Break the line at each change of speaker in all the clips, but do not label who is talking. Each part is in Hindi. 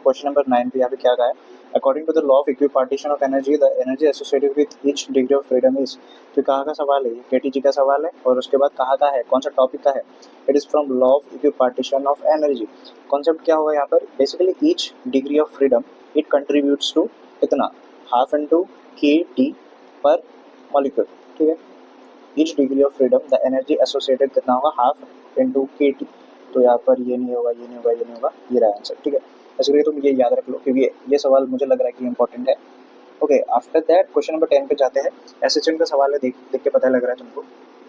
क्वेश्चन नंबर 9 पे यहाँ पे क्या कहा है, according to the law of equipartition of energy the energy associated with each degree of freedom is. तो कहाँ का सवाल है, ये केटीजी का सवाल है और उसके बाद कहाँ का है, कौन सा टॉपिक का है, it is from law of equipartition of energy. Concept क्या होगा यहाँ पर, basically each degree of freedom it contributes to कितना, हाफ इंटू के टी पर मॉलिक्यूल, ठीक है। Each degree of freedom the energy associated कितना होगा, हाफ इंटू के टी। तो यहाँ पर ये नहीं होगा, ये नहीं होगा, ये नहीं होगा, ये रहा आंसर, ठीक है। इसलिए तुम ये याद रख लो क्योंकि ये सवाल मुझे लग रहा है कि इंपॉर्टेंट है। Okay, after that question number 10 पे जाते हैं। एसएचएम का सवाल है, देख देख के पता लग रहा है तुमको।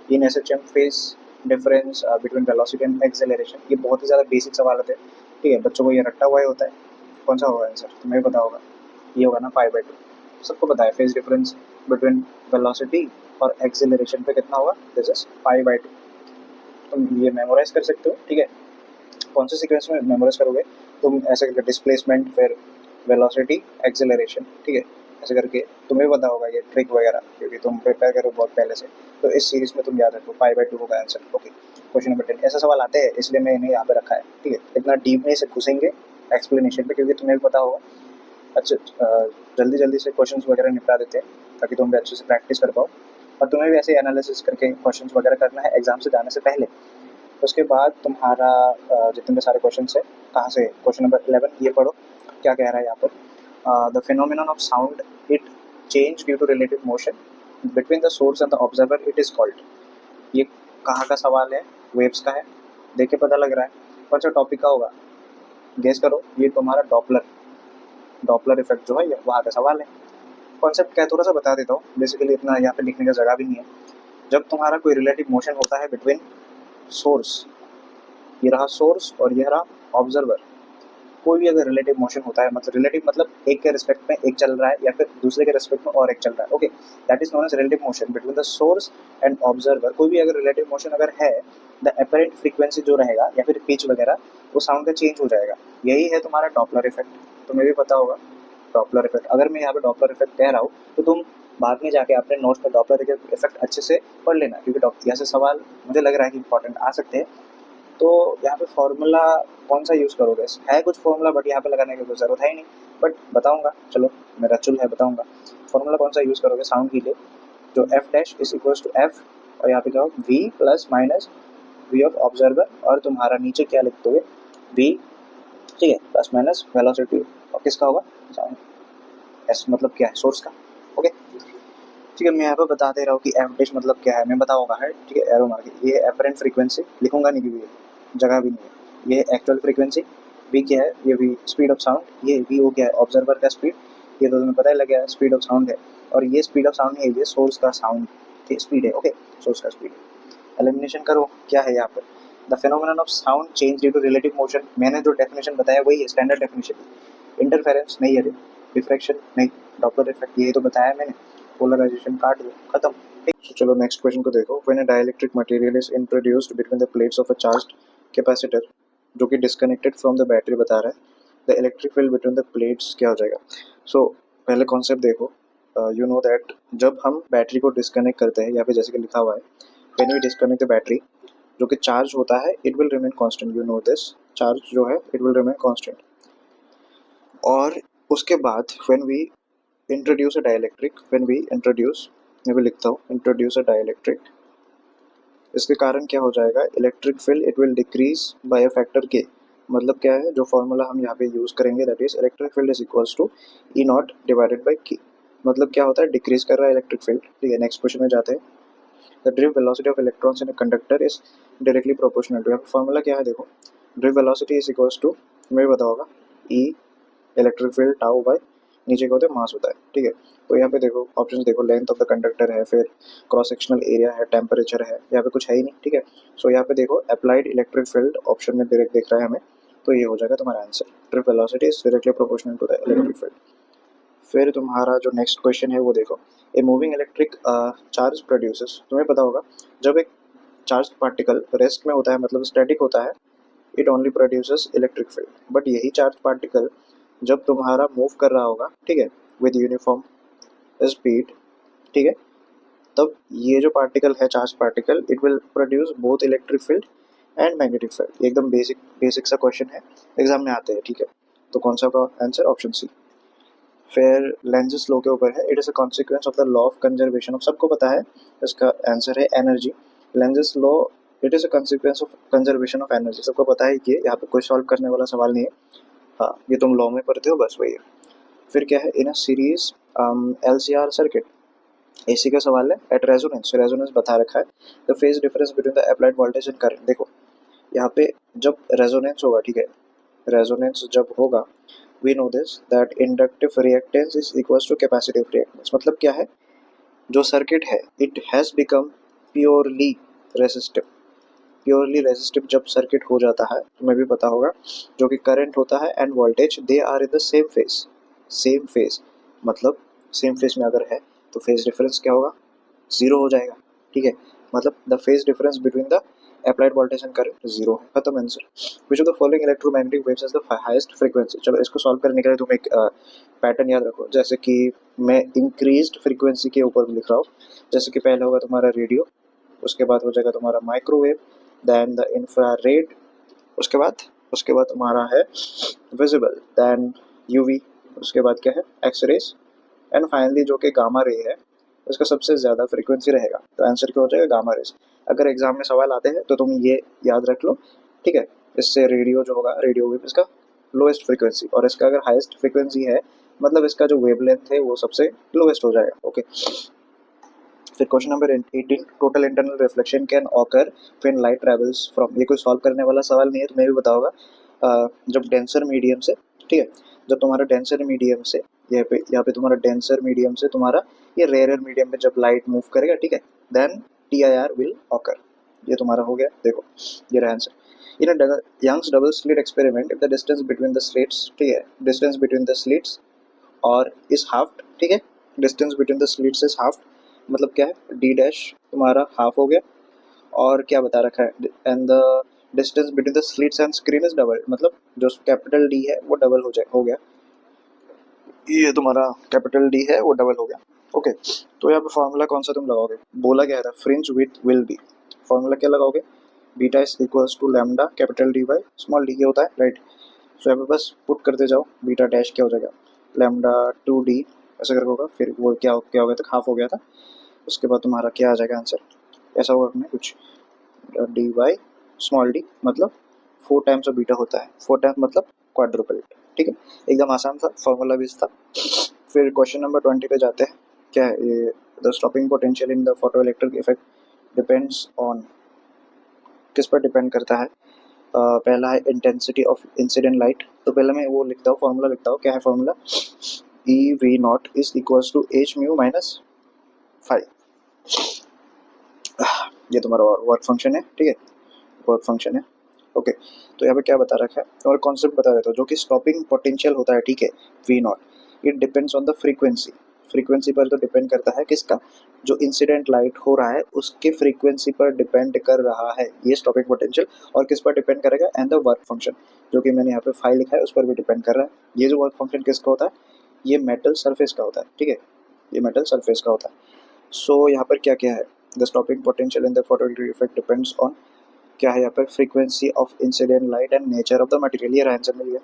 In SHM phase difference between velocity and acceleration, ये बहुत ही ज़्यादा बेसिक सवाल होते हैं, ठीक है। बच्चों को ये रट्टा हुआ ही होता है। कौन सा होगा आंसर, तुम्हें भी पता होगा, ये होगा ना π/2। सबको पता है फेस डिफरेंस बिटवीन वेलोसिटी और एक्सेलरेशन पे कितना होगा, दिस इज π/2। तुम ये मेमोराइज कर सकते हो, ठीक है। कौन से सीक्वेंस में मेमोराइज करोगे, तुम ऐसे करके डिस्प्लेसमेंट फिर वेलोसिटी एक्सेलरेशन, ठीक है, ऐसे करके तुम्हें पता होगा ये ट्रिक वगैरह क्योंकि तुम प्रिपेयर करो बहुत पहले से। तो इस सीरीज में तुम याद रखो π/2 होगा आंसर। ओके, क्वेश्चन नंबर 10 ऐसा सवाल आते हैं इसलिए मैं इन्हें यहाँ पे रखा है, ठीक है। इतना डीप नहीं से घुसेंगे एक्सप्लेनेशन पे क्योंकि तुम्हें भी पता होगा। अच्छा, जल्दी जल्दी से क्वेश्चंस वगैरह निपटा देते हैं ताकि तुम भी अच्छे से प्रैक्टिस कर पाओ और तुम्हें भी ऐसे एनालिसिस करके क्वेश्चंस वगैरह करना है एग्जाम से जाने से पहले। उसके बाद तुम्हारा जितने भी सारे क्वेश्चन है, कहाँ से, क्वेश्चन नंबर 11 ये पढ़ो क्या कह रहा है यहाँ पर। The phenomenon of sound it change due to relative motion between the source and the observer it is called. ये कहाँ का सवाल है, वेव्स का है, देख के पता लग रहा है। कौन सा टॉपिक का होगा, गेस करो। ये तुम्हारा डॉपलर इफेक्ट जो है ये वहाँ का सवाल है। कॉन्सेप्ट क्या है थोड़ा सा बता देता हूँ, बेसिकली इतना यहाँ पे लिखने का जगह भी नहीं है। जब तुम्हारा कोई रिलेटिव मोशन होता है बिटवीन सोर्स, ये रहा सोर्स और ये रहा ऑब्जर्वर, कोई भी अगर रिलेटिव मोशन होता है, मतलब रिलेटिव मतलब एक के रिस्पेक्ट में एक चल रहा है या फिर दूसरे के रिस्पेक्ट में और एक चल रहा है, okay, that is known as relative motion between the source and observer. कोई भी अगर रिलेटिव मोशन अगर है, द अपरेंट फ्रीक्वेंसी जो रहेगा या फिर पिच वगैरह वो साउंड का चेंज हो जाएगा। यही है तुम्हारा डॉपलर इफेक्ट। तुम्हें भी पता होगा डॉपलर इफेक्ट। अगर मैं यहाँ पे डॉपलर इफेक्ट कह रहा हूँ तो तुम बाद में जाके अपने नोट्स में डॉपलर इफेक्ट अच्छे से पढ़ लेना क्योंकि यहाँ से सवाल मुझे लग रहा है कि इंपॉर्टेंट आ सकते हैं। तो यहाँ पे फॉर्मूला कौन सा यूज़ करोगे, है कुछ फॉर्मूला बट यहाँ पे लगाने की कोई ज़रूरत है ही नहीं, बट बताऊँगा, चलो मेरा चुल है बताऊँगा। फॉर्मूला कौन सा यूज़ करोगे साउंड के लिए, जो F dash is equals to F और यहाँ पे क्या हो V plus minus V of observer और तुम्हारा नीचे क्या लिख दोगे वी, ठीक है, प्लस माइनस वेलोसिटी और किसका होगा साउंड, एस मतलब क्या है सोर्स का। ओके, ठीक है, मैं यहाँ पे बता दे रहा हूँ कि एफ डैश मतलब क्या है, मैं बताऊँगा है, ठीक है, एरो मार के। ये अपरेंट फ्रीक्वेंसी लिखूंगा नहीं क्योंकि जगह भी नहीं है। ये एक्चुअल फ्रीक्वेंसी, वी क्या है, ये वी स्पीड ऑफ साउंड, ये वी ओ क्या है ऑब्जर्वर का स्पीड, ये तो तुम्हें पता ही लग गया स्पीड ऑफ साउंड है। और ये स्पीड ऑफ साउंड है, ये सोर्स का साउंड स्पीड है, ओके, सोर्स का स्पीड। एलिमिनेशन करो क्या है यहाँ पर, the phenomenon of sound change due to relative motion, मैंने जो डेफिनेशन बताया वही है स्टैंडर्ड डेफिनेशन। इंटरफेरेंस नहीं है, डिफ्रैक्शन नहीं, डॉपलर इफेक्ट यही तो बताया मैंने, पोलराइजेशन काट दो, खत्म। So, चलो नेक्स्ट क्वेश्चन को देखो। When a dielectric material is introduced between the plates of a charged capacitor जो कि डिस्कनेक्टेड फ्रॉम द बैटरी बता रहा है, the electric field between the plates क्या हो जाएगा। सो पहले कॉन्सेप्ट देखो, यू नो दैट जब हम बैटरी को डिस्कनेक्ट करते हैं, यहाँ पे जैसे कि लिखा हुआ है, when we disconnect the battery जो कि चार्ज होता है it will remain constant, you know this, charge जो है इट विल रिमेन कांस्टेंट। और उसके बाद when we introduce a dielectric, when we introduce, मैं भी लिखता हूँ इंट्रोड्यूस अ डाइलेक्ट्रिक, इसके कारण क्या हो जाएगा, electric field it will decrease by a factor के। मतलब क्या है, जो फॉर्मूला हम यहाँ पे यूज़ करेंगे that is electric field is equals to E not divided by K. मतलब क्या होता है, डिक्रीज कर रहा है इलेक्ट्रिक फील्ड, ठीक है। नेक्स्ट क्वेश्चन में जाते हैं। The drift velocity of electrons in a conductor is directly proportional to, यहाँ पे फॉर्मूला क्या है देखो, drift velocity is equals to, तुम्हें भी पता होगा, e electric field tau by नीचे क्या होता है मास होता है, ठीक है। तो यहाँ पे देखो ऑप्शन देखो, लेंथ ऑफ द कंडक्टर है, फिर क्रॉस सेक्शनल एरिया है, टेम्परेचर है, यहाँ पे कुछ है ही नहीं, ठीक है। सो यहाँ पे देखो अप्लाइड इलेक्ट्रिक फील्ड ऑप्शन में डायरेक्ट दिख रहा है हमें, तो ये हो जाएगा तुम्हारा answer, drift velocity is directly proportional to the electric field. फिर तुम्हारा जो नेक्स्ट क्वेश्चन है वो देखो, a moving electric charge produces, तुम्हें पता होगा जब एक चार्ज पार्टिकल रेस्ट में होता है मतलब स्टैटिक होता है, it only produces electric field. But यही चार्ज पार्टिकल जब तुम्हारा मूव कर रहा होगा, ठीक है, विद यूनिफॉर्म स्पीड, ठीक है, तब ये जो पार्टिकल है charge particle it will produce both electric field and magnetic field. एकदम बेसिक बेसिक सा क्वेश्चन है, एग्जाम में आते हैं, ठीक है। तो कौन सा का आंसर? Option C. फिर लेंज़स लॉ के ऊपर है, it is a consequence of the law of conservation of, सबको पता है इसका आंसर है energy. Lenz's law it is a consequence of conservation of energy, सबको पता है कि यहाँ पे कोई सॉल्व करने वाला सवाल नहीं है। हाँ, ये तुम लॉ में पढ़ते हो, बस वही है। फिर क्या है, in a series LCR circuit, AC का सवाल है। एट रेजोनेंस, रेजोनेंस बता रखा है, the phase difference between the applied voltage and current. देखो यहाँ पे जब रेजोनेंस होगा, ठीक है, रेजोनेंस जब होगा, we know this that inductive reactance is equals to capacitive reactance. मतलब क्या है, जो सर्किट है it has become purely resistive. Purely resistive जब सर्किट हो जाता है, तुम्हें भी पता होगा, जो कि करंट होता है and voltage they are in the same phase. Same phase मतलब सेम फेज में अगर है तो फेज डिफरेंस क्या होगा? जीरो हो जाएगा, ठीक है। मतलब the phase difference between the applied voltage and current zero है, खत्म answer. Which of the following electromagnetic waves has the highest frequency. चलो इसको सॉल्व करने के लिए तुम एक पैटर्न याद रखो, जैसे कि मैं इंक्रीज्ड फ्रीक्वेंसी के ऊपर लिख रहा हूँ। जैसे कि पहले होगा तुम्हारा रेडियो, उसके बाद हो जाएगा तुम्हारा माइक्रोवेव, देन द इंफ्रारेड, उसके बाद तुम्हारा है विजिबल, देन यूवी, उसके बाद क्या है एक्सरेज, एंड फाइनली जो कि गामा रे है, उसका सबसे ज़्यादा फ्रीक्वेंसी रहेगा। तो आंसर क्या हो जाएगा? Gamma rays. अगर एग्जाम में सवाल आते हैं तो तुम ये याद रख लो, ठीक है। इससे रेडियो जो होगा, रेडियो वेव इसका लोएस्ट फ्रीक्वेंसी, और इसका अगर हाईएस्ट फ्रीक्वेंसी है मतलब इसका जो वेवलेंथ है वो सबसे लोएस्ट हो जाएगा। ओके, फिर question number 18, total internal reflection can occur when light travels from. ये कोई सॉल्व करने वाला सवाल नहीं है, तुम्हें भी बताओगा। जब डेंसर मीडियम से, ठीक है, जब तुम्हारा डेंसर मीडियम से यहाँ पे तुम्हारा डेंसर मीडियम से तुम्हारा ये रेयर मीडियम में जब लाइट मूव करेगा, ठीक है, देन TIR विल ऑकर। ये तुम्हारा हो गया, देखो ये रहा answer. In a Young's double slit experiment, if the distance between the slits, ठीक है, डिस्टेंस बिटवीन द स्लिट्स और इज हाफ, ठीक है, distance between the slits is half, मतलब क्या है, D डैश तुम्हारा हाफ हो गया, और क्या बता रखा है, and the distance between the slits and screen is double, मतलब जो कैपिटल D है वो डबल हो गया, ये तुम्हारा कैपिटल D है वो डबल हो गया। ओके, तो यहाँ पे फॉर्मूला कौन सा तुम लगाओगे? बोला गया था fringe width will be, formula क्या लगाओगे? Beta is equals to lambda capital D by small d, ये होता है, राइट। सो यहाँ पे बस पुट करते जाओ, बीटा डैश क्या हो जाएगा, लैम्डा 2D, ऐसा करके होगा, फिर वो क्या हो गया था, हाफ हो गया था। उसके बाद तुम्हारा क्या आ जाएगा आंसर, ऐसा होगा अपने कुछ D बाई स्मॉल d, मतलब 4 टाइम्स ऑफ बीटा होता है, 4 टाइम्स मतलब क्वाड्रुपल, ठीक है। एकदम आसान था, फॉर्मूला भी था। फिर क्वेश्चन नंबर 20 पे जाते हैं। क्या है ये, the stopping potential in the photo electric effect depends on, किस पर डिपेंड करता है? पहला है इंटेंसिटी ऑफ इंसिडेंट लाइट। तो पहले मैं वो लिखता हूँ, फॉर्मूला लिखता हूँ, क्या है formula, EV0 is equals to H mu minus 5। ये तुम्हारा वर्क फंक्शन है, ठीक है, वर्क फंक्शन है। ओके, तो यहाँ पे क्या बता रखा है, और कॉन्सेप्ट बता देता हूँ, जो कि स्टॉपिंग पोटेंशियल होता है, ठीक है, V0, it depends on the frequency. Frequency पर तो डिपेंड करता है किसका, जो इंसिडेंट लाइट हो रहा है उसके फ्रीक्वेंसी पर डिपेंड कर रहा है ये स्टॉपिंग पोटेंशियल, और किस पर डिपेंड करेगा, एंड द वर्क फंक्शन, जो कि मैंने यहाँ पे 5 लिखा है उस पर भी डिपेंड कर रहा है। ये जो वर्क फंक्शन किसका होता है, ये मेटल सरफेस का होता है, ठीक है, ये मेटल सरफेस का होता है। सो यहाँ पर क्या क्या है, the stopping potential in the photoelectric effect depends on, क्या है यहाँ पर, frequency of incident light and nature of the material, ये आंसर मिल गया।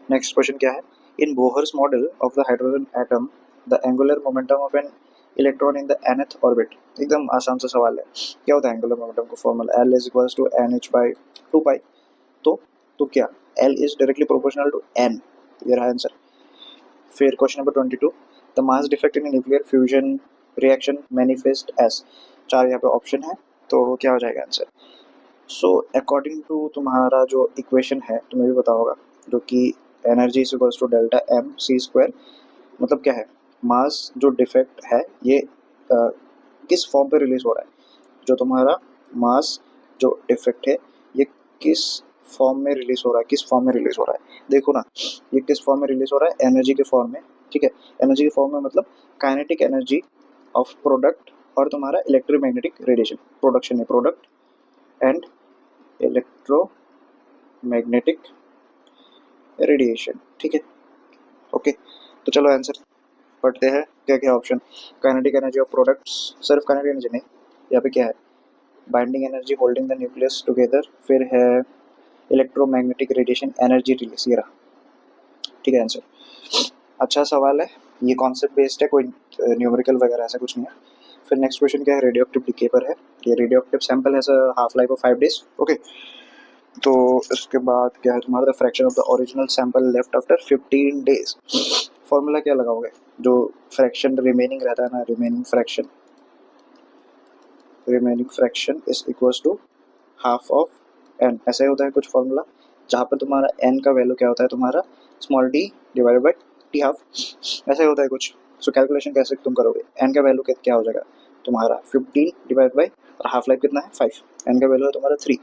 नेक्स्ट क्वेश्चन क्या है, in Bohr's model of the hydrogen atom the angular momentum of an electron in the nth orbit. एकदम आसान सा सवाल है, क्या होता है एंगुलर मोमेंटम का formula, L is equals to NH by 2 पाई। तो क्या, L is directly proportional to N, ये रहा आंसर। फिर question number 22, the mass defect in nuclear fusion reaction manifest as. 4 यहाँ पे ऑप्शन है, तो क्या हो जाएगा आंसर। सो अकॉर्डिंग टू तुम्हारा जो इक्वेशन है, तुम्हें भी पता होगा, जो कि energy is equals to delta M C square, मतलब क्या है, मास जो डिफेक्ट है ये किस फॉर्म पे रिलीज हो रहा है, जो तुम्हारा मास जो डिफेक्ट है ये किस फॉर्म में रिलीज हो रहा है, किस फॉर्म में रिलीज हो रहा है, देखो ना, ये किस फॉर्म में रिलीज हो रहा है, एनर्जी के फॉर्म में, ठीक है, एनर्जी के फॉर्म में, मतलब काइनेटिक एनर्जी ऑफ प्रोडक्ट और तुम्हारा इलेक्ट्रोमैग्नेटिक रेडिएशन, प्रोडक्शन है, प्रोडक्ट एंड इलेक्ट्रोमैग्नेटिक रेडिएशन, ठीक है। ओके, तो चलो आंसर पढ़ते हैं, क्या क्या option, kinetic energy of products, सिर्फ काइनेटिक एनर्जी नहीं, यहाँ पे क्या है, binding energy holding the nucleus together, फिर है इलेक्ट्रोमैग्नेटिक रेडिएशन एनर्जी रिलीज, ये रहा, ठीक है आंसर। अच्छा सवाल है, ये कॉन्सेप्ट बेस्ड है, कोई न्यूमेरिकल वगैरह ऐसा कुछ नहीं है। फिर नेक्स्ट क्वेश्चन क्या है, रेडियो एक्टिव डिके पर है। ये radioactive sample has a half life of 5 days. Okay, तो इसके बाद क्या है तुम्हारा, the fraction of the original sample left after 15 days. Formula क्या लगाओगे, जो फ्रैक्शन रिमेनिंग रहता है ना, remaining fraction is equals to half of N, ऐसा ही होता है कुछ फॉर्मूला, जहाँ पर तुम्हारा एन का वैल्यू क्या होता है तुम्हारा small D divided by T half, ऐसा ही होता है कुछ। सो कैलकुलेशन कैसे तुम करोगे, एन का वैल्यू क्या हो जाएगा तुम्हारा 15 डिवाइड बाई, और हाफ लाइफ कितना है 5, एन का वैल्यू है तुम्हारा 3,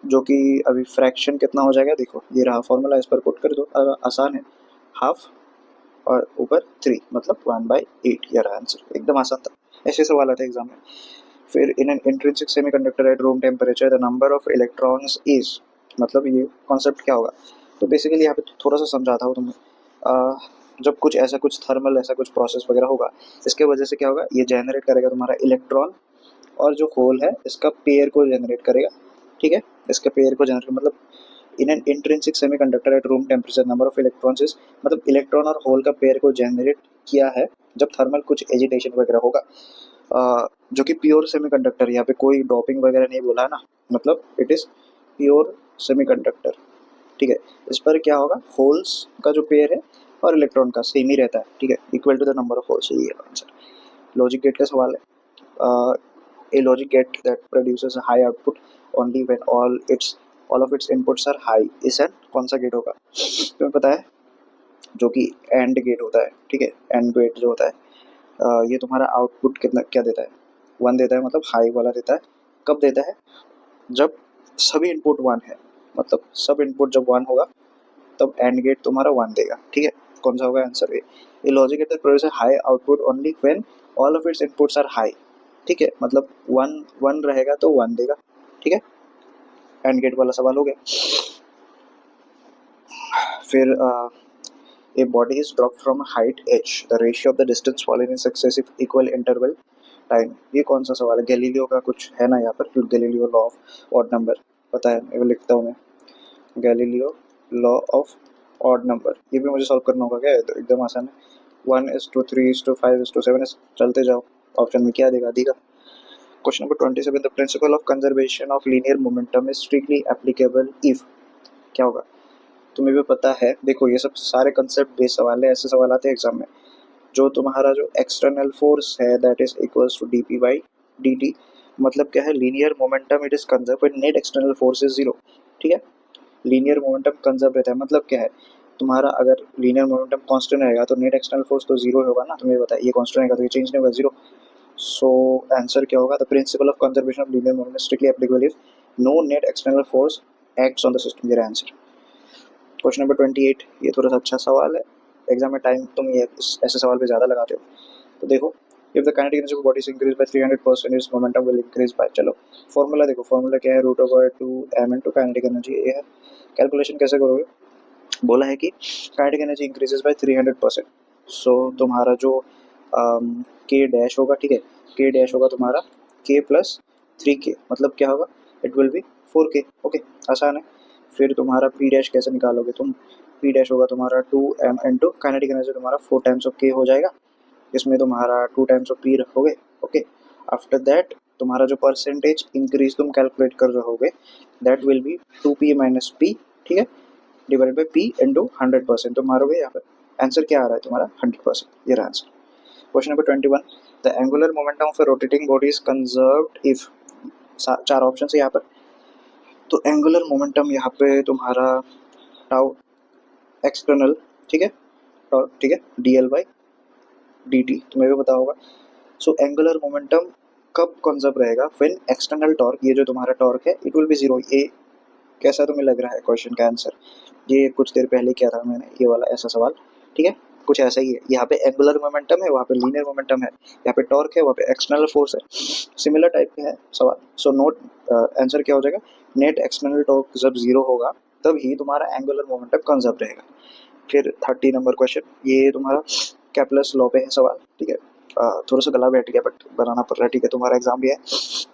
जो कि अभी फ्रैक्शन कितना हो जाएगा, देखो ये रहा फॉर्मूला, इस पर पुट कर दो, आसान है, हाफ और ऊपर 3 मतलब 1/8, ये रहा आंसर, एकदम आसान था, ऐसे सवाल आते हैं एग्जाम में। फिर in an intrinsic semiconductor at room temperature the number of electrons is, मतलब ये कॉन्सेप्ट क्या होगा, तो बेसिकली यहाँ पे थोड़ा सा समझाता हूँ तुम्हें। जब कुछ ऐसा कुछ थर्मल ऐसा कुछ प्रोसेस वगैरह होगा, इसके वजह से क्या होगा, ये जनरेट करेगा तुम्हारा इलेक्ट्रॉन, और जो होल है इसका पेयर को जनरेट करेगा, ठीक है, इसका पेयर को जनरेट मतलब in an intrinsic semiconductor at room temperature number of electrons is, मतलब इलेक्ट्रॉन और होल का पेयर को जनरेट किया है जब थर्मल कुछ एजिटेशन वगैरह होगा, जो कि प्योर सेमीकंडक्टर, यहाँ पे कोई डॉपिंग वगैरह नहीं बोला है ना, मतलब इट इज प्योर सेमीकंडक्टर, ठीक है। इस पर क्या होगा, होल्स का जो पेयर है और इलेक्ट्रॉन का सेम ही रहता है, ठीक है, equal to the number of holes, ये आंसर। लॉजिक गेट का सवाल है, a logic gate that produces a high output only when all of its inputs are high is an कौन सा गेट होगा, तुम्हें पता है, जो कि एंड गेट होता है, ठीक है, एंड गेट जो होता है, ये तुम्हारा आउटपुट कितना क्या देता है, 1 देता है, मतलब हाई वाला देता है, कब देता है, जब सभी इनपुट 1 है, मतलब सब इनपुट जब 1 होगा तब एंड गेट तुम्हारा 1 देगा, ठीक है, कौन सा होगा आंसर, ये logic gate that produces high output only when all of its inputs are high, ठीक है, मतलब 1 रहेगा तो 1 देगा, ठीक है, एंड गेट वाला सवाल हो गया। फिर a body is drop from height h, the ratio of the distance following in successive equal interval time, ये कौन सा सवाल है, गैलीलियो का कुछ है ना यहाँ पर, Galileo law of odd number, पता है, ये लिखता हूँ मैं, Galileo law of odd number, ये भी मुझे सॉल्व करना होगा क्या, तो एकदम आसान है, 1:3:5:7 चलते जाओ, ऑप्शन में क्या देगा, देगा। Question number 27, the principle of conservation of linear momentum is strictly applicable if, क्या होगा, तुम्हें भी पता है, देखो ये सब सारे कंसेप्ट बेस्ड सवाल है, ऐसे सवाल आते हैं एग्जाम में, जो तुम्हारा जो एक्सटर्नल फोर्स है that is equals to dp/dt, मतलब क्या है, linear momentum it is conserve when net external force is 0, ठीक है, लीनियर मोमेंटम कंजर्व रहता है, मतलब क्या है तुम्हारा, अगर लीनियर मोमेंटम कांस्टेंट रहेगा तो नेट एक्सटर्नल फोर्स तो 0 होगा ना, तुम्हें पता है, ये कांस्टेंट रहेगा तो ये चेंज नहीं होगा, 0। सो आंसर क्या होगा, the principle of conservation of linear momentum strictly applicable if no net external force acts on the system, ये आंसर। क्वेश्चन नंबर 28, ये थोड़ा सा अच्छा सवाल है, एग्जाम में टाइम तुम ये ऐसे सवाल पे ज़्यादा लगाते हो, तो देखो, if the kinetic energy of body is increase by 300% it's momentum will increase by, चलो फॉर्मूला देखो, फॉर्मूला क्या है, √/2m इनटू काइनेटिक एनर्जी, ये है, कैलकुलेशन कैसे करोगे, बोला है कि काइनेटिक एनर्जी इंक्रीजेज बाय 300%, सो तुम्हारा जो के डैश होगा, ठीक है, के डैश होगा तुम्हारा के प्लस 3k, मतलब क्या होगा, it will be 4k, okay, आसान है। फिर तुम्हारा पी डैश कैसे निकालोगे तुम, पी डैश होगा तुम्हारा 2m इंटू काइनेटिक एनर्जी तुम्हारा 4 टाइम्स ऑफ k हो जाएगा, इसमें तुम्हारा 2 टाइम्स ऑफ p रखोगे, ओके, आफ्टर दैट तुम्हारा जो परसेंटेज इंक्रीज तुम कैलकुलेट कर रहोगे that will be 2p minus p, ठीक है, डिवाइडेड बाई p इंटू 100%, तो मारोगे यहाँ पर आंसर क्या आ रहा है तुम्हारा 100%, ये रहा answer. Question number 21, the angular momentum of a rotating body is conserved if, 4 option है यहाँ पर, तो एंगुलर मोमेंटम यहाँ पे तुम्हारा टाउ एक्सटर्नल, ठीक है, और ठीक है dl/dt, तुम्हें भी पता होगा। सो एंगुलर मोमेंटम कब कंजर्व रहेगा, व्हेन एक्सटर्नल टॉर्क, ये जो तुम्हारा टॉर्क है इट विल बी 0, ये कैसा तुम्हें लग रहा है क्वेश्चन का आंसर, ये कुछ देर पहले किया था मैंने ये वाला ऐसा सवाल, ठीक है, कुछ ऐसा ही है, यहाँ पे एंगुलर मोमेंटम है, वहाँ पे लीनियर मोमेंटम है, यहाँ पे टॉर्क है, वहाँ पे एक्सटर्नल फोर्स है, सिमिलर टाइप का है सवाल। सो नोट आंसर क्या हो जाएगा, नेट एक्सटर्नल टॉर्क जब 0 होगा तब ही तुम्हारा एंगुलर मोमेंटम कंजर्व रहेगा। फिर 30 नंबर क्वेश्चन, ये तुम्हारा कैपलस लॉ पे है सवाल, ठीक है, थोड़ा सा गला बैठ गया बट बनाना पड़ रहा है, ठीक है, तुम्हारा एग्जाम भी है,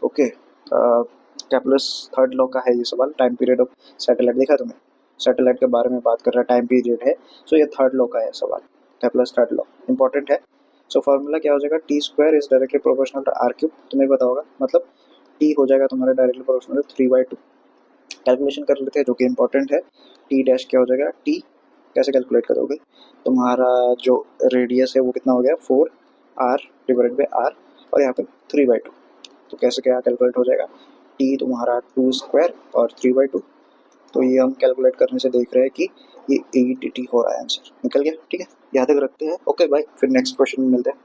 ओके, कैपलस थर्ड लॉ का है ये सवाल, टाइम पीरियड ऑफ सैटेलाइट, देखा तुम्हें, सैटेलाइट के बारे में बात कर रहा है, टाइम पीरियड है। सो ये थर्ड लॉ का है सवाल, केपलर्स थर्ड लॉ इंपॉर्टेंट है। सो फॉर्मूला क्या हो जाएगा, T square is directly proportional to R cube. तुम्हें पता होगा, मतलब टी हो जाएगा तुम्हारा डायरेक्टली प्रोपोर्शनल टू 3/2। कैलकुलेशन कर लेते हैं जो कि इंपॉर्टेंट है। टी डैश क्या हो जाएगा, टी कैसे कैलकुलेट करोगे, तुम्हारा जो रेडियस है वो कितना हो गया 4r डिवाइडेड बाई आर, और यहाँ पे 3/2। तो कैसे क्या कैलकुलेट हो जाएगा, टी तुम्हारा 2 स्क्वायर और 3/2। तो ये हम कैलकुलेट करने से देख रहे हैं कि ये 8t हो रहा है, आंसर निकल गया। ठीक है, याद रखते हैं। ओके बाय, फिर नेक्स्ट क्वेश्चन में मिलते हैं।